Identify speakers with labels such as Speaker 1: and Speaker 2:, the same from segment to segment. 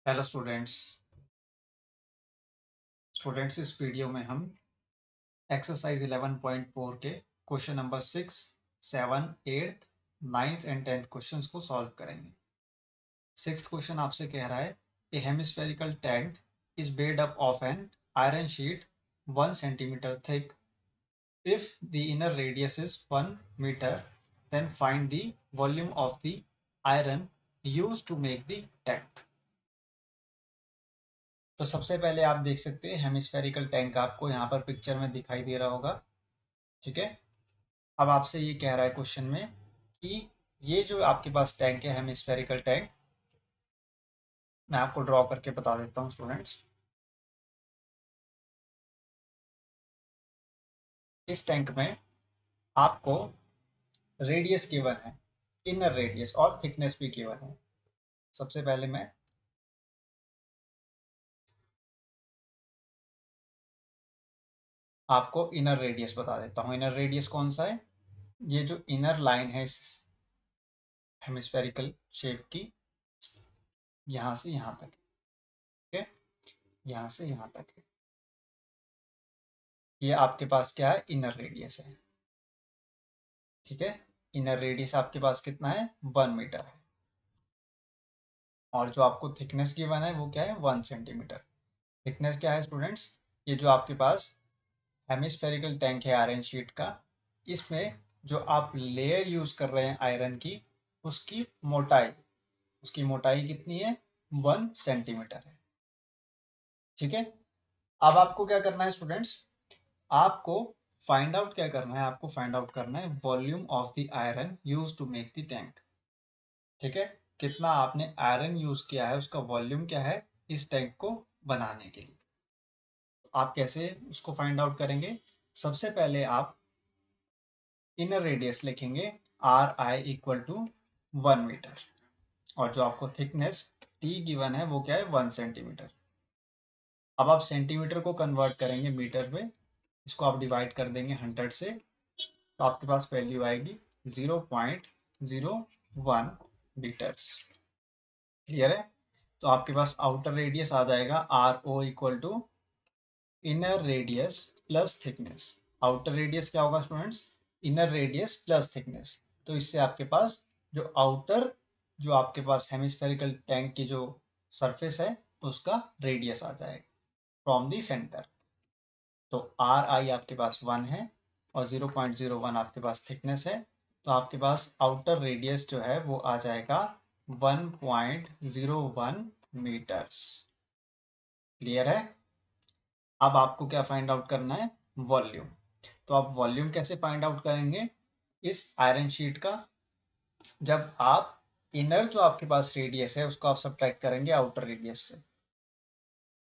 Speaker 1: Hello students इस video में हम एक्सरसाइज 11.4 के question number 6, 7, 8, 9th and 10th questions को सॉल्व करेंगे। सिक्स्थ क्वेश्चन आपसे कह रहा है a hemispherical tank is made up of an iron sheet 1 centimeter thick. If the inner radius is 1 meter, then find the volume of the iron used to make the tank. तो सबसे पहले आप देख सकते हैं हेमिस्फेरिकल टैंक आपको यहाँ पर पिक्चर में दिखाई दे रहा होगा। ठीक है, अब आपसे ये कह रहा है क्वेश्चन में कि ये जो आपके पास टैंक है हेमिस्फेरिकल टैंक, मैं आपको ड्रॉ करके बता देता हूँ स्टूडेंट्स। इस टैंक में आपको रेडियस गिवन है, इनर रेडियस और थिकनेस भी गिवन है। सबसे पहले मैं आपको इनर रेडियस बता देता हूँ। इनर रेडियस कौन सा है? ये जो इनर लाइन है इस हेमिस्फेरिकल शेप की, यहाँ से यहाँ तक, ठीक है, यहाँ से यहाँ तक है। ये आपके पास क्या है? इनर रेडियस है। ठीक है, इनर रेडियस आपके पास कितना है? 1 मीटर है। और जो आपको थिकनेस गिवन है वो क्या है? 1 सेंटीमीटर। थिकनेस क्या है स्टूडेंट्स? ये जो आपके पास हेमिस्फेरिकल टैंक है आयरन शीट का, इसमें जो आप लेयर यूज कर रहे हैं आयरन की, उसकी मोटाई कितनी है? 1 सेंटीमीटर है। ठीक है, अब आपको क्या करना है स्टूडेंट्स? आपको फाइंड आउट करना है volume of the iron use to make the tank. ठीक है, कितना आपने आयरन यूज किया है, उसका वॉल्यूम क्या है इस टैंक को बनाने के लिए। आप कैसे उसको फाइंड आउट करेंगे? सबसे पहले आप इनर रेडियस लिखेंगे, R I equal to 1 metre, और जो आपको थिकनेस टी गिवन है वो क्या है? 1 सेंटीमीटर। अब आप सेंटीमीटर को कन्वर्ट करेंगे मीटर में, इसको आप डिवाइड कर देंगे 100 से, तो आपके पास वैल्यू आएगी 0.01 मीटर्स। क्लियर है? तो आपके पास आउटर रेडियस आ जाएगा R O equal to inner radius plus thickness. Outer radius क्या होगा students? Inner radius plus thickness. तो इससे आपके पास जो आपके पास हेमिस्फेरिकल टैंक की जो सरफेस है उसका रेडियस आ जाएगा फ्रॉम दी सेंटर। तो आर आई आपके पास 1 है और 0.01 आपके पास थिकनेस है, तो आपके पास आउटर रेडियस जो है वो आ जाएगा 1.01 मीटर्स। क्लियर है? अब आपको क्या फाइंड आउट करना है? वॉल्यूम। तो आप वॉल्यूम कैसे फाइंड आउट करेंगे इस आयरन शीट का? जब आप इनर जो आपके पास रेडियस है उसको आप सब्ट्रैक्ट करेंगे आउटर रेडियस से।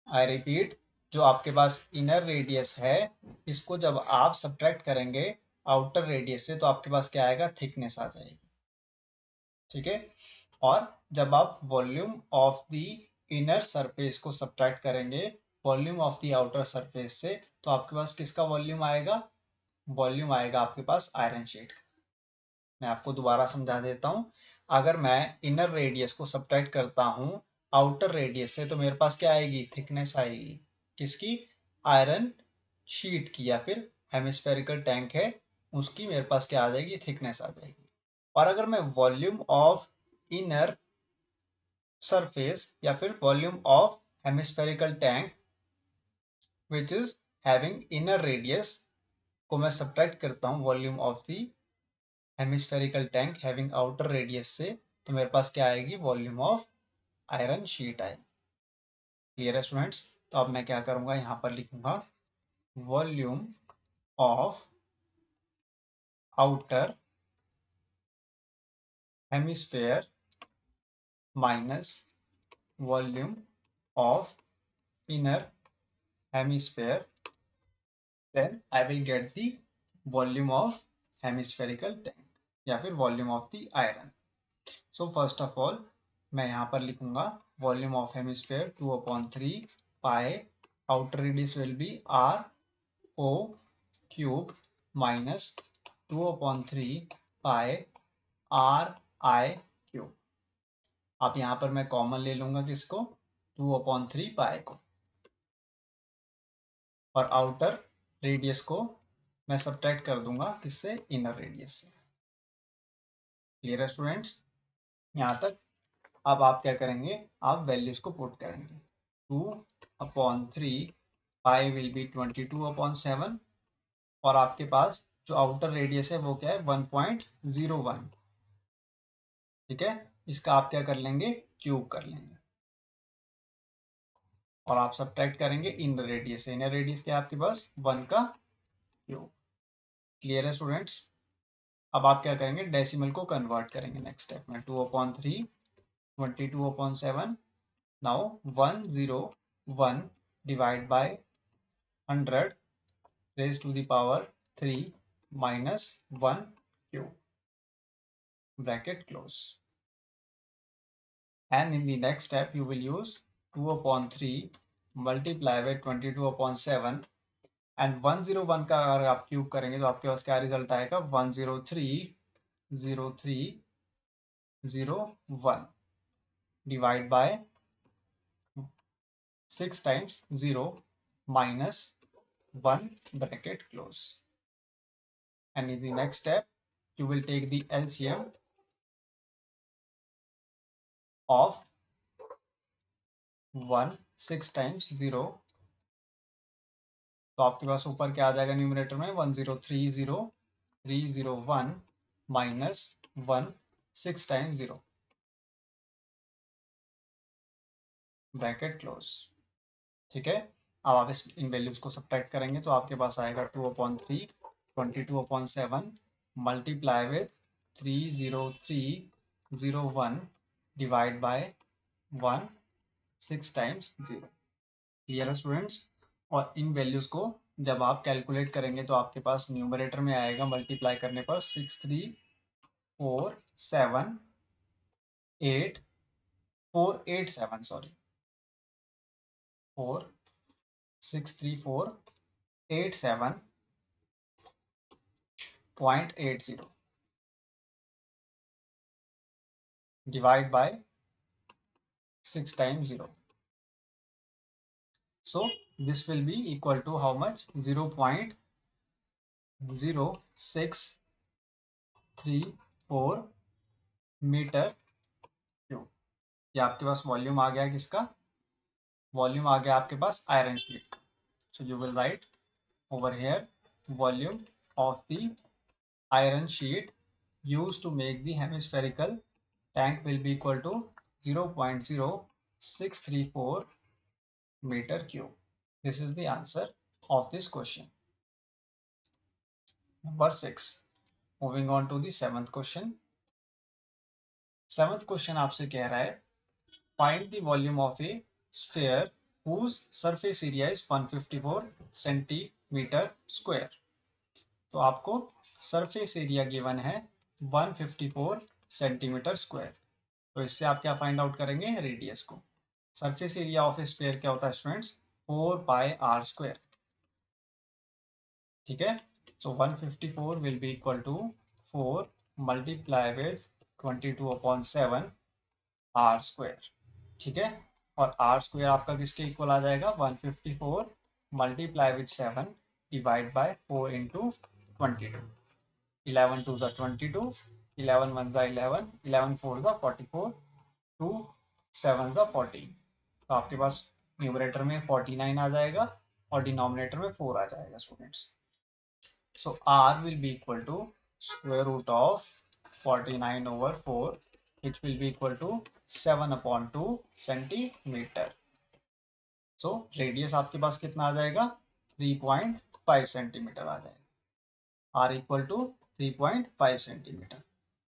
Speaker 1: आई रिपीट, जो आपके पास इनर रेडियस है इसको जब आप सब्ट्रैक्ट करेंगे आउटर रेडियस से, तो आपके पास क्या आएगा? थिकनेस आ जाएगी। ठीक है, और जब आप volume of the inner surface को सब्ट्रैक्ट करेंगे volume of the outer surface से, तो आपके पास किसका वॉल्यूम आएगा? वॉल्यूम आएगा आपके पास आयरन शीट का। मैं आपको दोबारा समझा देता हूं। अगर मैं इनर रेडियस को सब्ट्रैक्ट करता हूं आउटर रेडियस से, तो मेरे पास क्या आएगी? थिकनेस आएगी। किसकी? आयरन शीट की, या फिर हेमिस्फेरिकल टैंक है उसकी मेरे पास क्या आ जाएगी? थिकनेस आ जाएगी। और अगर मैं वॉल्यूम ऑफ इनर सरफेस या फिर volume of hemispherical tank which is having inner radius को मैं सब्ट्रैक्ट करता हूं volume of the hemispherical tank having outer radius से, तो मेरे पास क्या आएगी? वॉल्यूम ऑफ आयरन शीट आएगी। क्लियर है स्टूडेंट्स? तो अब मैं क्या करूंगा, यहां पर लिखूंगा volume of outer hemisphere minus volume of inner hemisphere, then I will get the volume of hemispherical tank या फिर volume of the iron. So first of all मैं यहाँ पर लिखूंगा volume of hemisphere 2/3 pi, outer radius will be r o cube minus 2/3 pi r I cube. अब यहाँ पर मैं कॉमन ले लूंगा किसको? 2/3 पाई को, और आउटर रेडियस को मैं सब्ट्रैक्ट कर दूंगा किससे, इनर रेडियस से। क्लियर है स्टूडेंट्स, यहाँ तक। अब आप क्या करेंगे, आप वैल्यूज को पुट करेंगे। 2/3 पाई विल बी 22/7, और आपके पास जो आउटर रेडियस है वो क्या है, 1.01। ठीक है, इसका आप क्या कर लेंगे, क्यूब कर लेंगे, और आप सब्ट्रैक्ट करेंगे इनर रेडियस से। इनर रेडियस क्या है आपके पास, 1 का क्यूब। क्लियर है स्टूडेंट्स। अब आप क्या करेंगे, डेसिमल को कन्वर्ट करेंगे नेक्स्ट स्टेप में। 2/3 22/7, now 101 divide by 100 raised to the power 3 minus 1 cube, bracket close. And in the next step you will use 2/3 multiply with 22/7, and 101 का अगर आप क्यूब करेंगे तो आपके पास क्या रिजल्ट आएगा, 1030301 divide by 6 times 0 minus 1 bracket close. And in the next step you will take the LCM of 1 6 times 0, तो आपके पास ऊपर क्या आ जाएगा न्यूमरेटर में, 1030301 माइनस 1 6 टाइम्स 0, ब्रैकेट क्लोज। ठीक है, अब आप इन वैल्यूज को सब्ट्रैक्ट करेंगे तो आपके पास आएगा 2/3 22/7 multiply with 30301 divide by 1 6 times 0। Clear है स्टूडेंट्स। और इन वैल्यूज को जब आप कैलकुलेट करेंगे तो आपके पास न्यूमरेटर में आएगा मल्टीप्लाई करने पर 46347 sorry 46347.80 divide by 6 times 0. So this will be equal to how much, 0.0634 metre cube. ये आपके पास वॉल्यूम आ गया किसका, वॉल्यूम आ गया आपके पास आयरन शीट का। सो you will right over here volume of the iron sheet used to make the hemispherical tank will be equal to 0.0634 meter cube. This is the answer of this question. Number 6. Moving on to the 7th question. 7th question आपसे कह रहा है find the volume of a sphere whose surface area is 154 centimeter square. तो आपको surface area given है 154 centimetre square, तो इससे आप क्या फाइंड आउट करेंगे, रेडियस को। Surface area of a sphere क्या होता है स्टूडेंट्स, 4πr²। ठीक है, so 154 will be equal to 4 multiply with 22/7 r²। ठीक है, और r² आपका किसके इक्वल आ जाएगा, 154 multiply with 7 divide bye 4 into 22। 11 2 22, 11 1 11, 11 4 44, 2 7 40। तो आपके पास न्यूमरेटर में 49 आ जाएगा और डिनोमिनेटर में 4 आ जाएगा students. So r will be equal to square root of 49/4 which will be equal to 7/2 centimetre. So radius आपके पास कितना आ जाएगा, 3.5 सेंटीमीटर आ जाएगा, r इक्वल टू 3.5 सेंटीमीटर।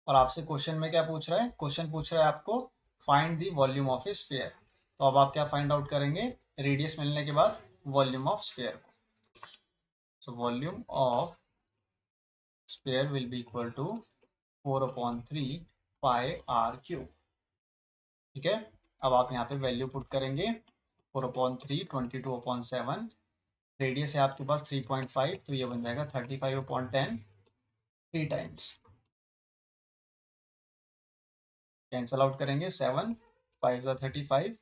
Speaker 1: और आपसे क्वेश्चन में क्या पूछ रहा है, क्वेश्चन पूछ रहा है आपको find the volume of a sphere. तो अब आप क्या फाइंड आउट करेंगे, रेडियस मिलने के बाद वॉल्यूम ऑफ स्फीयर को। So volume of sphere will be equal to 4/3 pi r³। ठीक है, अब आप यहाँ पे वैल्यू पुट करेंगे, 4/3 22/7, रेडियस है आपके पास 3.5, तो ये बन जाएगा 35/10, 3 टाइम्स कैंसल आउट करेंगे, 7 5 35,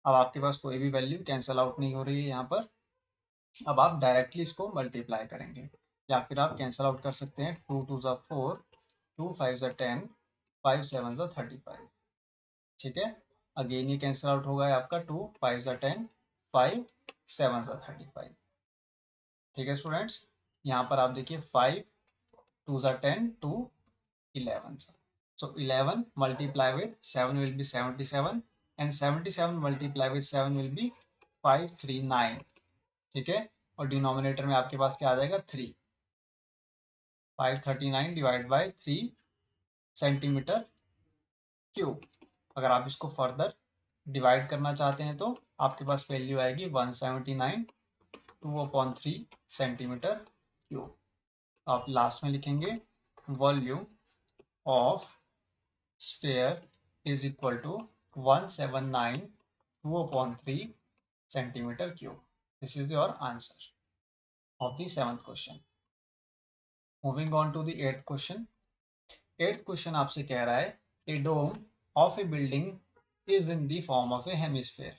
Speaker 1: अब आपके पास कोई भी वैल्यू कैंसिल आउट नहीं हो रही है यहाँ पर। अब आप डायरेक्टली इसको मल्टीप्लाई करेंगे, या फिर आप कैंसिल आउट कर सकते हैं। 2 2 ज़ा 4, 2 5 ज़ा 10, 5 7 ज़ा 35। ठीक है, अगेन ये कैंसिल आउट होगा आपका। 2 5 ज़ा 10, 5 7 ज़ा 35। ठीक है स्टूडेंट्स, यहाँ पर आप देखिए 5 2 ज़ा 10, 2 11 ज़ा। So 11 multiply with 7 will be 77, and 77 multiply with 7 will be 539। ठीक है, और डिनोमिनेटर में आपके पास क्या आ जाएगा 3। 539 डिवाइड बाई 3 सेंटीमीटर क्यूब। अगर आप इसको फर्दर डिवाइड करना चाहते हैं तो आपके पास वैल्यू आएगी 179 2/3 सेंटीमीटर क्यूब। आप लास्ट में लिखेंगे volume of sphere is equal to 179 2/3 centimetre cube. This is your answer of the 7th question. Moving on to the 8th question. 8th question आपसे कह रहा है a dome of a building is in the form of a hemisphere.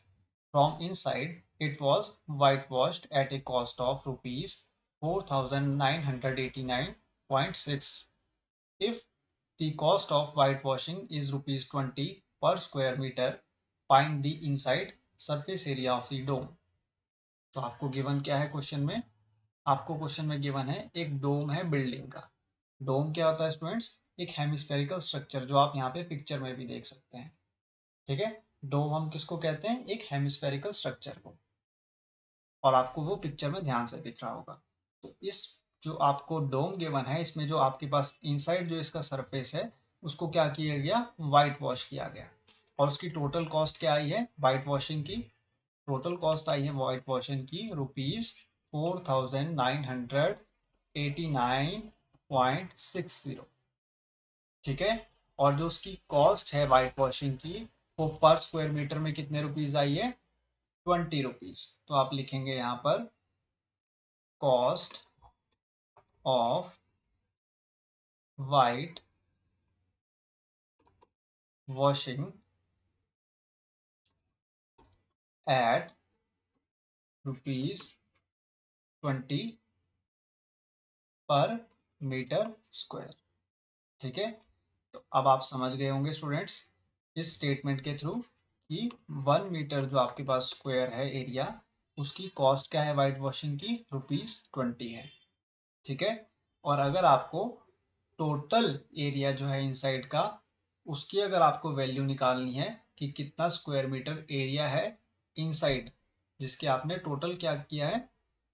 Speaker 1: From inside it was whitewashed at a cost of rupees 4989.6. If the cost of whitewashing is rupees 20 per square meter, find the inside surface area of the dome। तो आपको given क्या है question में? आपको question में given है एक डोम है बिल्डिंग का। डोम क्या होता है स्टूडेंट्स? एक हेमिस्फेरिकल स्ट्रक्चर, जो आप यहाँ पे पिक्चर में भी देख सकते हैं। ठीक है, डोम हम किसको कहते हैं? एक हेमिस्फेरिकल स्ट्रक्चर को। और आपको वो पिक्चर में ध्यान से दिख रहा होगा। तो इस जो आपको डोम गिवन है, इसमें जो आपके पास इनसाइड जो इसका सरफेस है उसको क्या किया गया? वाइट वॉश किया गया। और उसकी टोटल कॉस्ट क्या आई है वाइट वॉशिंग की? टोटल कॉस्ट आई है वाइट वॉशिंग की रुपीज 4989.60। ठीक है, और जो उसकी कॉस्ट है वाइट वॉशिंग की वो पर स्क्वायर मीटर में कितने रुपीज आई है? 20 रुपीज। तो आप लिखेंगे यहाँ पर cost of white washing at ₹20 पर मीटर स्क्वायर। ठीक है, तो अब आप समझ गए होंगे स्टूडेंट्स इस स्टेटमेंट के थ्रू कि 1 मीटर जो आपके पास स्क्वायर है एरिया, उसकी कॉस्ट क्या है वाइट वॉशिंग की? ₹20 है। ठीक है, और अगर आपको टोटल एरिया जो है इनसाइड का, उसकी अगर आपको वैल्यू निकालनी है कि कितना स्क्वायर मीटर एरिया है इनसाइड जिसके आपने टोटल क्या किया है?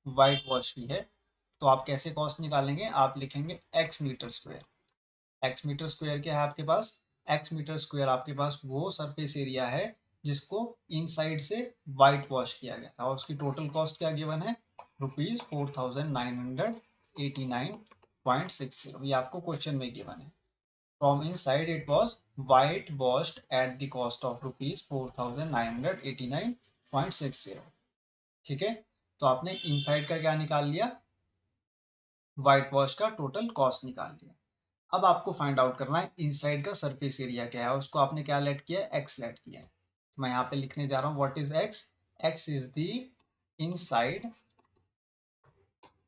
Speaker 1: वाइट वॉश की है। तो आप कैसे कॉस्ट निकालेंगे? आप लिखेंगे X metre square. X metre square क्या है आपके पास? एक्स मीटर स्क्वायर आपके पास वो सरफेस एरिया है जिसको इनसाइड से वाइट वॉश किया गया था, और उसकी टोटल कॉस्ट क्या गिवन है? ₹4989.60। ये आपको क्वेश्चन में गिवन है। From inside it was white washed at the cost of ₹4989.60। ठीक है, तो आपने इनसाइड का क्या निकाल लिया? वाइट वॉश का टोटल कॉस्ट निकाल लिया। अब आपको फाइंड आउट करना है इनसाइड का सरफेस एरिया क्या है, उसको आपने क्या लेट किया है? एक्स लेट किया है। तो मैं यहाँ पे लिखने जा रहा हूँ what is X. X is the inside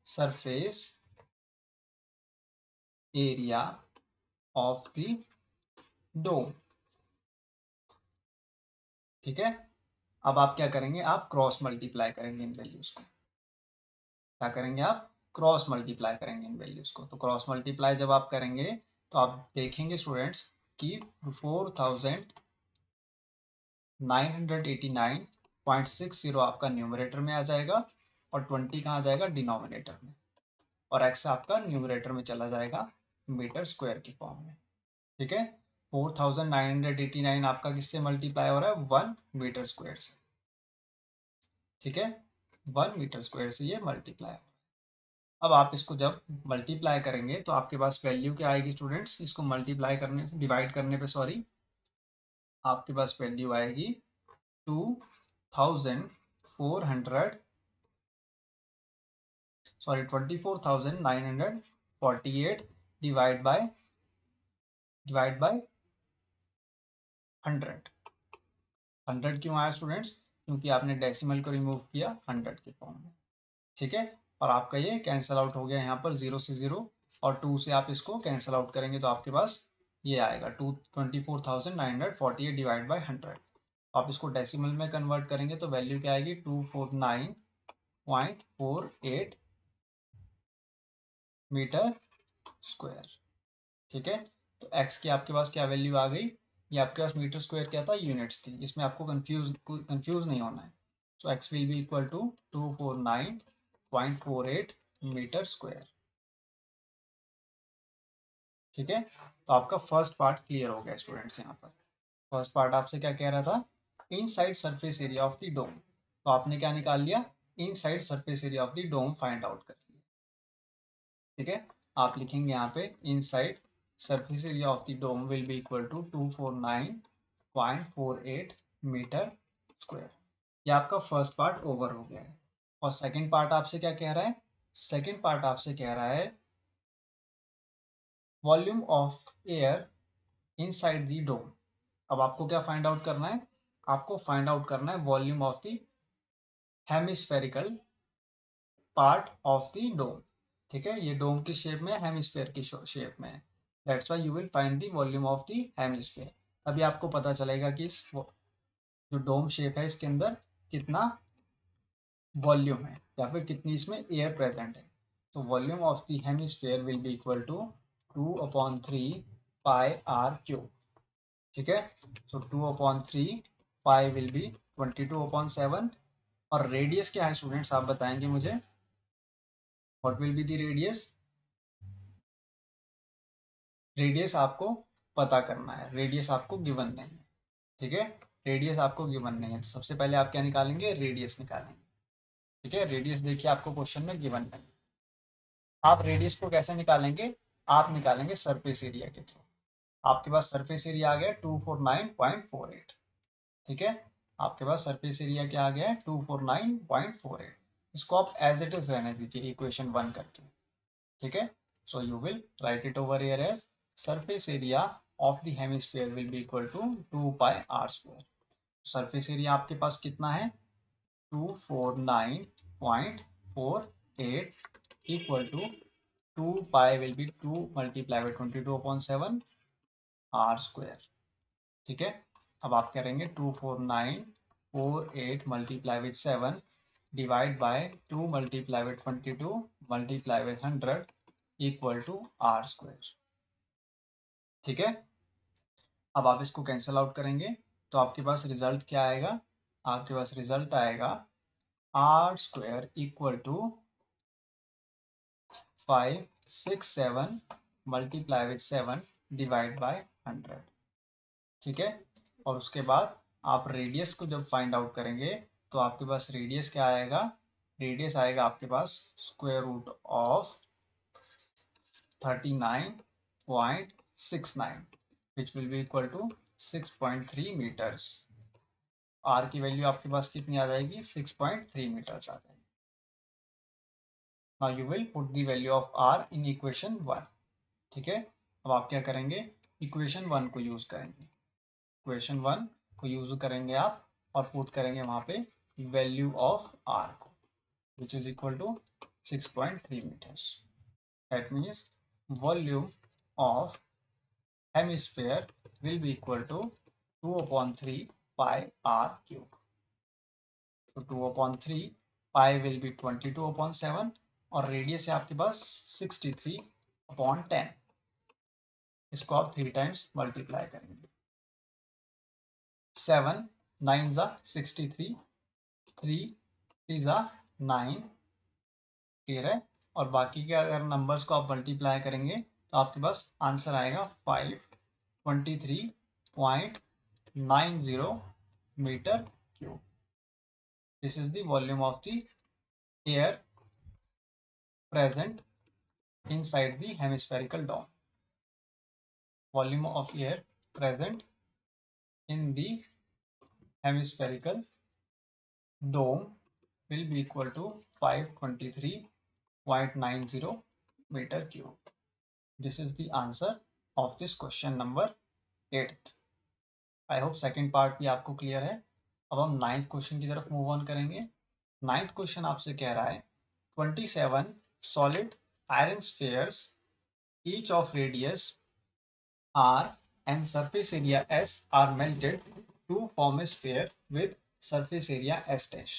Speaker 1: surface area of the dome. ठीक है, अब आप क्या करेंगे? आप क्रॉस मल्टीप्लाई करेंगे इन वैल्यूज को। क्या करेंगे आप? क्रॉस मल्टीप्लाई करेंगे इन वैल्यूज को। तो क्रॉस मल्टीप्लाई जब आप करेंगे तो आप देखेंगे स्टूडेंट्स कि 4989.60 आपका न्यूमरेटर में आ जाएगा, और 20 कहाँ जाएगा? डिनोमिनेटर में। और एक्स आपका न्यूमरेटर में चला जाएगा मीटर स्क्वायर की फॉर्म में। ठीक है, 4989 आपका किससे मल्टीप्लाई हो रहा है? 1 मीटर स्क्वायर से। ठीक है, 1 मीटर स्क्वायर से ये मल्टीप्लाई। अब आप इसको जब मल्टीप्लाई करेंगे तो आपके पास वैल्यू क्या आएगी स्टूडेंट्स? इसको मल्टीप्लाई करने से, डिवाइड करने पे सॉरी, आपके पास वैल्यू आएगी 24,948 डिवाइड बाय 100। 100 क्यों आया स्टूडेंट्स? क्योंकि आपने डेसिमल को रिमूव किया 100 के फॉर्म में, ठीक है। और आपका ये कैंसिल आउट हो गया यहाँ पर 0 से 0, और 2 से आप इसको कैंसिल आउट करेंगे तो आपके पास ये आएगा 24,948 डिवाइड बाई 100। आप इसको डेसिमल में कन्वर्ट करेंगे तो वैल्यू क्या आएगी 249.48 मीटर स्क्वायर, ठीक है। तो x की आपके पास क्या वैल्यू आ गई, ये आपके पास मीटर स्क्वायर क्या था, यूनिट्स थी, इसमें आपको कंफ्यूज नहीं होना है। So x will be equal to 249.48 metre square, ठीक है। तो आपका फर्स्ट पार्ट क्लियर हो गया स्टूडेंट्स। यहाँ पर फर्स्ट पार्ट आपसे क्या कह रहा था, inside surface area of the dome, तो आपने क्या निकाल लिया, inside surface area of the dome find out कर लिया, ठीक है। आप लिखेंगे यहाँ पे inside surface area of the dome will be equal to 249.48 metre square. ये आपका फर्स्ट पार्ट ओवर हो गया है। और सेकंड पार्ट आपसे क्या कह रहा है, सेकंड पार्ट आपसे कह रहा है volume of air inside the dome. अब आपको क्या फाइंड आउट करना है, आपको फाइंड आउट करना है volume of the hemispherical part of the dome, ठीक है। ये डोम की शेप में, हेमिस्फेयर की शेप में है, that's why you will find the volume of the hemisphere. अभी आपको पता चलेगा कि इस जो डोम शेप है इसके अंदर कितना वॉल्यूम है या फिर कितनी इसमें एयर प्रेजेंट है। तो volume of the hemisphere will be equal to 2/3 pi R cube, ठीक है। So 2/3 pi will be 22/7। और रेडियस क्या है स्टूडेंट्स, आप बताएंगे मुझे, what will be the radius. Radius आपको पता करना है, रेडियस आपको गिवन नहीं है, ठीक है। रेडियस आपको गिवन नहीं है, तो सबसे पहले आप क्या निकालेंगे, रेडियस निकालेंगे, ठीक है। रेडियस देखिए आपको क्वेश्चन में गिवन नहीं। आप रेडियस को कैसे निकालेंगे, आप निकालेंगे सरफेस एरिया के थ्रू। आपके पास सरफेस एरिया आ गया 249.48, ठीक है। आपके पास सरफेस एरिया क्या आ गया है 249.48। इसको आप एज इट इज रहने दीजिए इक्वेशन 1 करके, ठीक है। So you will write it over here as surface area of the hemisphere will be equal to 2 pi R square. Surface area आपके पास कितना है 249.48 equal to 2 pi will be 2 multiply by 22/7 R square, ठीक है। अब आप करेंगे 24948 multiply with 7 divide by 2 multiply with 22 multiply with 100 equal to R square, ठीक है। अब आप इसको कैंसिल आउट करेंगे तो आपके पास रिजल्ट क्या आएगा, आपके पास रिजल्ट आएगा R square equal to 567 multiply with 7 divide by 100, ठीक है। और उसके बाद आप रेडियस को जब फाइंड आउट करेंगे तो आपके पास रेडियस क्या आएगा, रेडियस आएगा आपके पास square root of 39.69 which will be equal to 6.3 metres. R की वैल्यू आपके पास कितनी आ जाएगी 6.3 मीटर्स आ जाएगी। Now you will put the value of R in equation 1, ठीक है। अब आप क्या करेंगे, इक्वेशन 1 को यूज करेंगे, इक्वेशन 1 को यूज करेंगे आप और पुट करेंगे वहां पे वैल्यू ऑफ आर को which is equal to 6.3 meters. That means volume of hemisphere will be equal to 2/3 pi r cube. So 2/3 pi will be 22/7 और रेडियस है आपके पास 63/10। इसको आप 3 टाइम्स मल्टीप्लाई करेंगे, 7 9 जा 63, 3 3 जा 9, क्लियर है। और बाकी के अगर नंबर्स को आप मल्टीप्लाई करेंगे तो आपके पास आंसर आएगा 523.90 metre cube. This is the volume of the air present inside the hemispherical dome. Volume of air present in the hemispherical dome will be equal to 523.90 meter cube. This is the answer of this question number 8th. I hope second part भी आपको clear है। अब हम 9th question की तरफ move on करेंगे। 9th question आपसे कह रहा है 27 solid iron spheres each of radius r and surface area s are melted to form a sphere with surface area s dash.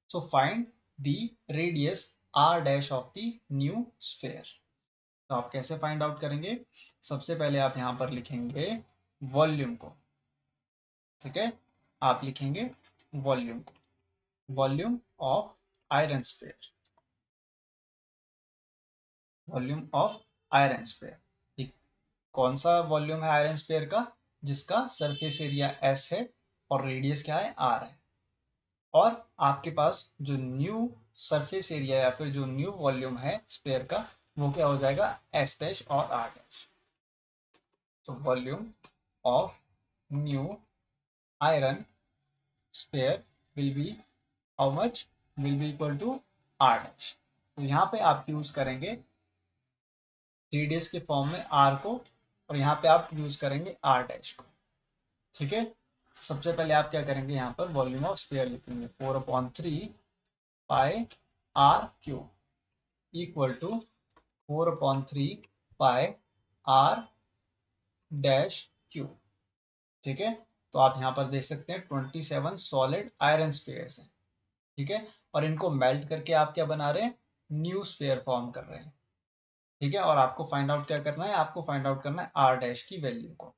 Speaker 1: So find the radius r dash of the new sphere. तो आप कैसे find out करेंगे? सबसे पहले आप यहां पर लिखेंगे वॉल्यूम को, ठीक है? आप लिखेंगे वॉल्यूम को, volume of iron sphere, volume of iron sphere. कौन सा वॉल्यूम है आयरन स्फीयर का? जिसका सरफेस एरिया एस है और रेडियस क्या है? आर है। और आपके पास जो न्यू सरफेस एरिया या फिर जो न्यू वॉल्यूम है स्फीयर का, वो क्या हो जाएगा? एस डैश और आर डैश। तो volume of new iron sphere will be how much? Will be equal to r dash। तो यहाँ पे आप यूज करेंगे रेडियस के फॉर्म में r को, और यहाँ पे आप यूज करेंगे r डैश को, ठीक है? सबसे पहले आप क्या करेंगे? यहाँ पर वॉल्यूम ऑफ स्फीयर लिखेंगे 4/3 pi r cube equal to 4/3 pi r dash cube, ठीक है? तो आप यहाँ पर देख सकते हैं 27 सॉलिड आयरन स्फीयर्स हैं, ठीक है? और इनको मेल्ट करके आप क्या बना रहे हैं? न्यू स्फीयर फॉर्म कर रहे हैं, ठीक है? और आपको फाइंड आउट क्या करना है? आपको फाइंड आउट करना है आर डैश की वैल्यू को।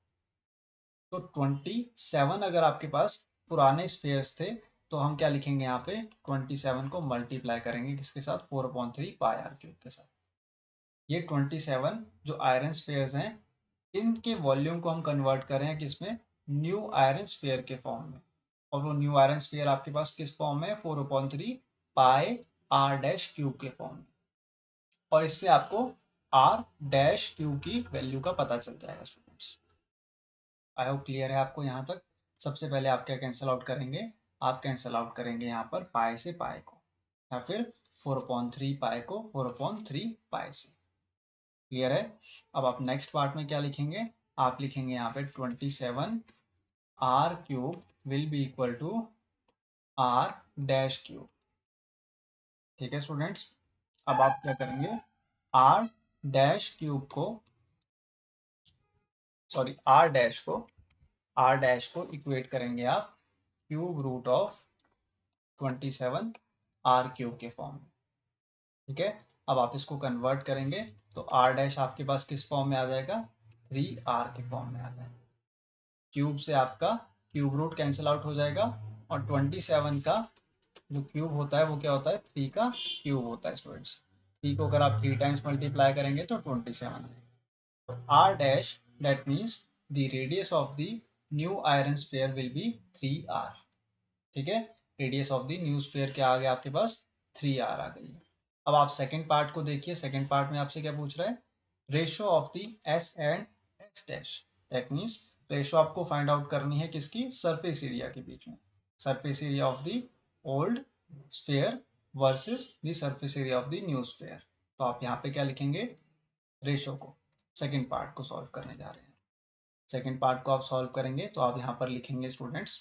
Speaker 1: तो 27 अगर आपके पास पुराने स्फीयर्स थे तो हम क्या लिखेंगे? यहाँ पे 27 को मल्टीप्लाई करेंगे किसके साथ? 4/3 पाई आर क्यूब के साथ। ये 27 जो आयरन स्फीयर्स हैं, इनके वॉल्यूम को हम कन्वर्ट कर रहे हैं किसमें? न्यू आयरन स्फीयर के फॉर्म में। और वो न्यू आयरन स्फीयर आपके पास किस फॉर्म में? 4/3 पाई आर डैश क्यूब के फॉर्म में। और इससे आपको आर डैश क्यूब की वैल्यू का पता चल जाएगा स्टूडेंट्स। आई होप क्लियर है आपको यहाँ तक। सबसे पहले आप क्या कैंसिल आउट करेंगे? आप कैंसिल आउट करेंगे यहाँ पर पाई से पाई को, या फिर 4/3 पाई को 4/3 पाई से। क्लियर है? अब आप नेक्स्ट पार्ट में क्या लिखेंगे? आप लिखेंगे यहाँ पे 27 R cube will be equal to R dash cube, ठीक है स्टूडेंट्स? अब आप क्या करेंगे? आर डैश क्यूब को, सॉरी आर डैश को इक्वेट करेंगे आप cube root of 27 R cube के फॉर्म में, ठीक है? अब आप इसको कन्वर्ट करेंगे तो आर डैश आपके पास किस फॉर्म में आ जाएगा? 3r के फॉर्म में आ जाएगा। क्यूब से आपका क्यूब रूट कैंसिल आउट हो जाएगा, और 27 का जो क्यूब होता है वो क्या होता है? 3 का क्यूब होता है स्टूडेंट्स। 3 को अगर आप 3 टाइम्स मल्टीप्लाई करेंगे तो 27 आएगा। R dash that means the radius of the new iron sphere will be 3r, ठीक है? Radius of the new sphere क्या आ गया आपके पास? 3r आ गई है। अब आप सेकंड पार्ट को देखिए। सेकंड पार्ट में आपसे क्या पूछ रहा है? Ratio of the S and S dash. That means ratio आपको फाइंड आउट करनी है किसकी? सरफेस एरिया के बीच में। Surface area of the old sphere versus the surface area of the new sphere. तो आप यहाँ पे क्या लिखेंगे? रेशियो को। सेकंड पार्ट को सॉल्व करने जा रहे हैं। सेकंड पार्ट को आप सॉल्व करेंगे तो आप यहाँ पर लिखेंगे students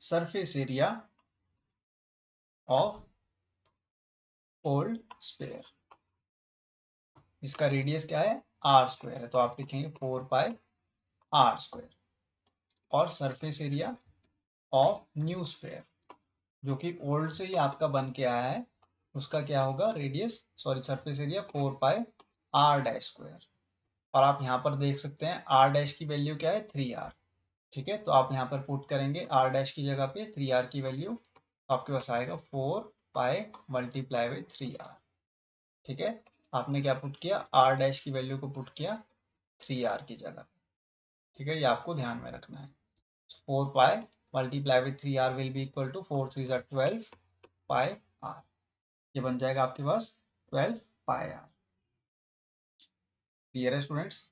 Speaker 1: surface area of old sphere, इसका रेडियस क्या है? आर स्क्वायर है, तो आप लिखेंगे 4 पाई आर स्क्वायर। और surface area of new sphere, जो कि ओल्ड से ही आपका बन के आया है, उसका क्या होगा? Radius, sorry surface area 4 pi R dash square. और आप यहाँ पर देख सकते हैं आर डैश की वैल्यू क्या है? 3r, ठीक है? तो आप यहाँ पर पुट करेंगे आर डैश की जगह पे 3r की वैल्यू, आपके पास आएगा 4 पाई मल्टीप्लाई बाई 3r, ठीक है? आपने क्या पुट किया? आर डैश की वैल्यू को पुट किया 3r की जगह, ठीक है? ये आपको ध्यान में रखना है। 4 pi multiply with 3r will be equal to 4 3 12 pi r। ये बन जाएगा आपके पास 12 पाई r। क्लियर है स्टूडेंट्स?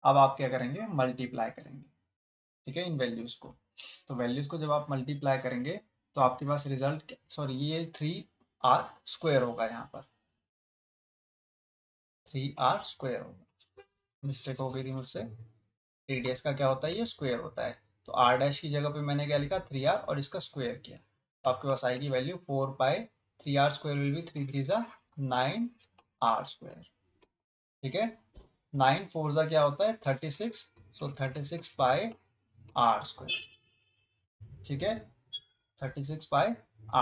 Speaker 1: अब आप क्या करेंगे? मल्टीप्लाई करेंगे, ठीक है, इन वैल्यूज को। तो वैल्यूज को जब आप मल्टीप्लाई करेंगे तो आपके पास रिजल्ट, सॉरी ये 3r स्क्वायर होगा, यहाँ पर 3r स्क्वायर होगा। मिस्टेक हो गई थी मुझसे। रेडियस का क्या होता है? ये स्क्वायर होता है, तो r डैश की जगह पे मैंने क्या लिखा 3r और इसका स्क्वायर किया, तो आपके पास आएगी value 4 pi 3r square will be 3 3 जा 9r स्क्वायर। ठीक है, 9 4 जा क्या होता है 36, सो 36 पाई r स्क्वायर। ठीक है, 36 पाई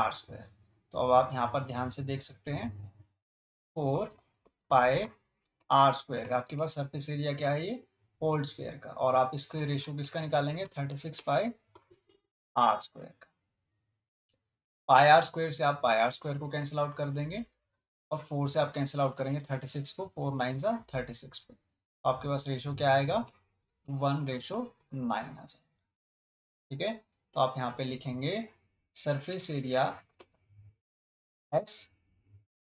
Speaker 1: r स्क्वायर। तो अब आप यहाँ पर ध्यान से देख सकते हैं 4 पाई r स्क्वायर, आपके पास सरफेस एरिया क्या है ये होल स्क्वायर का, और आप इसके रेशियो किसका निकालेंगे 36 पाई r स्क्वायर का। पाई आर स्क्वायर से आप पाई आर स्क्वायर को कैंसिल आउट कर देंगे और 4 से आप कैंसिल आउट करेंगे 36 को, 4 9 जा 36 पे, आपके पास रेशियो क्या आएगा 1:9 आ जाएगा। ठीक है, तो आप यहाँ पे लिखेंगे surface area S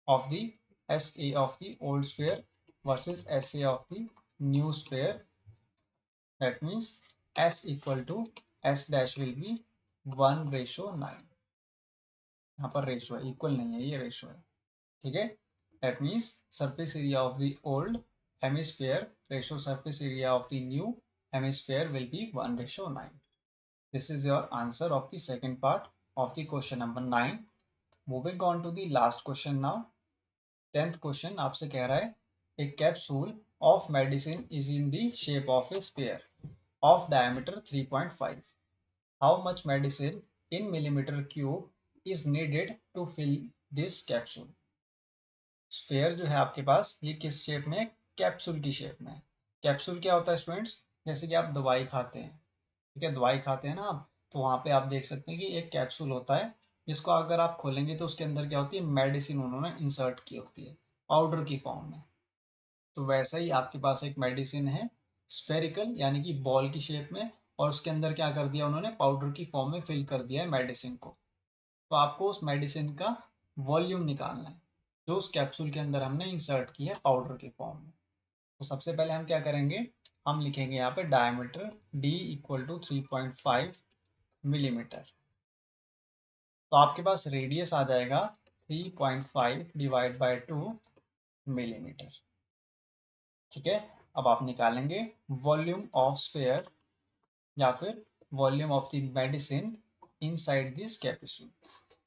Speaker 1: of the SA of the old sphere versus SA of the new sphere. That means S equal to S dash will be 1:9. यहाँ पर रेशियो है, इक्वल नहीं है, ये रेशियो है। ठीक है, that means surface area of the old hemisphere ratio surface area of the new hemisphere will be 1:9. This is your answer of the second part of the question number 9. Moving on to the last question now. 10th question आपसे कह रहा है a capsule of medicine is in the shape of a sphere of diameter 3.5. How much medicine in millimetre cube is needed to fill this capsule. Sphere जो है आपके पास ये किस shape में, कैप्सूल की शेप में। कैप्सूल क्या होता है स्टूडेंट्स, जैसे कि आप दवाई खाते हैं, ठीक है, दवाई खाते हैं ना आप, तो वहां पे आप देख सकते हैं कि एक कैप्सूल होता है जिसको अगर आप खोलेंगे तो उसके अंदर क्या होती है मेडिसिन उन्होंने इंसर्ट की होती है पाउडर की फॉर्म में। तो वैसा ही आपके पास एक मेडिसिन है स्फेरिकल यानी कि बॉल की शेप में, और उसके अंदर क्या कर दिया उन्होंने पाउडर की फॉर्म में फिल कर दिया है मेडिसिन को। तो आपको उस मेडिसिन का वॉल्यूम निकालना है जो उस कैप्सूल के अंदर हमने इंसर्ट की है पाउडर की फॉर्म में। तो सबसे पहले हम क्या करेंगे, हम लिखेंगे यहाँ पे diameter d equal to 3.5 millimetre. तो आपके पास रेडियस आ जाएगा 3.5 डिवाइड बाय 2 मिलीमीटर। ठीक है, अब आप निकालेंगे वॉल्यूम ऑफ स्फीयर या फिर volume of the medicine inside this capsule,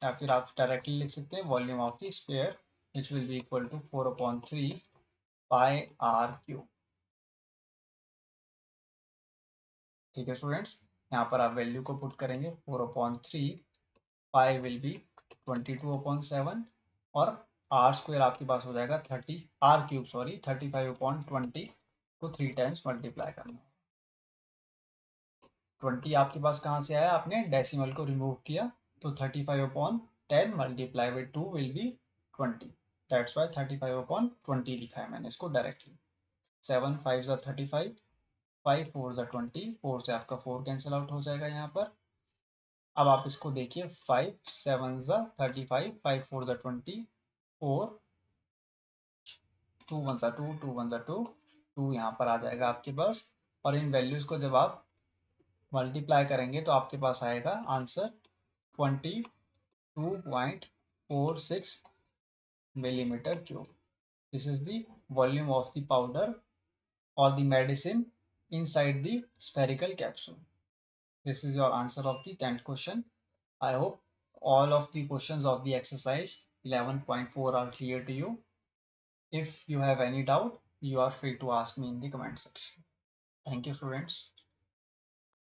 Speaker 1: या फिर आप डायरेक्टली लिख सकते हैं volume of the sphere which will be equal to 4/3 pi R cube. ठीक है स्टूडेंट्स, यहाँ पर आप वैल्यू को पुट करेंगे 4/3, पाई विल बी 22/7 और आर स्क्वायर आपके पास हो जाएगा 30 आर क्यूब सॉरी 35/20 को 3 टाइम्स मल्टीप्लाई करना। 20 आपके पास कहाँ से आया, आपने डेसिमल को रिमूव किया, तो 35/10 multiply by 2 will be 20। That's why 35/20 लिखा है मैंने इसको डायरेक्टली। 7 5 जा 35, 5 4 जा 20, 4 से आपका 4 कैंसिल आउट हो जाएगा यहाँ पर। अब आप इसको देखिए 5 7 जा 35, 5 4 जा 20, 4 2 1 जा 2, 2 1 जा 2, 2 यहाँ पर आ जाएगा आपके पास। और इन वैल्यूज को जब आप मल्टीप्लाई करेंगे तो आपके पास आएगा answer 22.46 millimeter cube. This is the volume of the powder or the medicine inside the spherical capsule. This is your answer of the 10th question. I hope all of the questions of the exercise 11.4 are clear to you. If you have any doubt, you are free to ask me in the comment section. Thank you, students.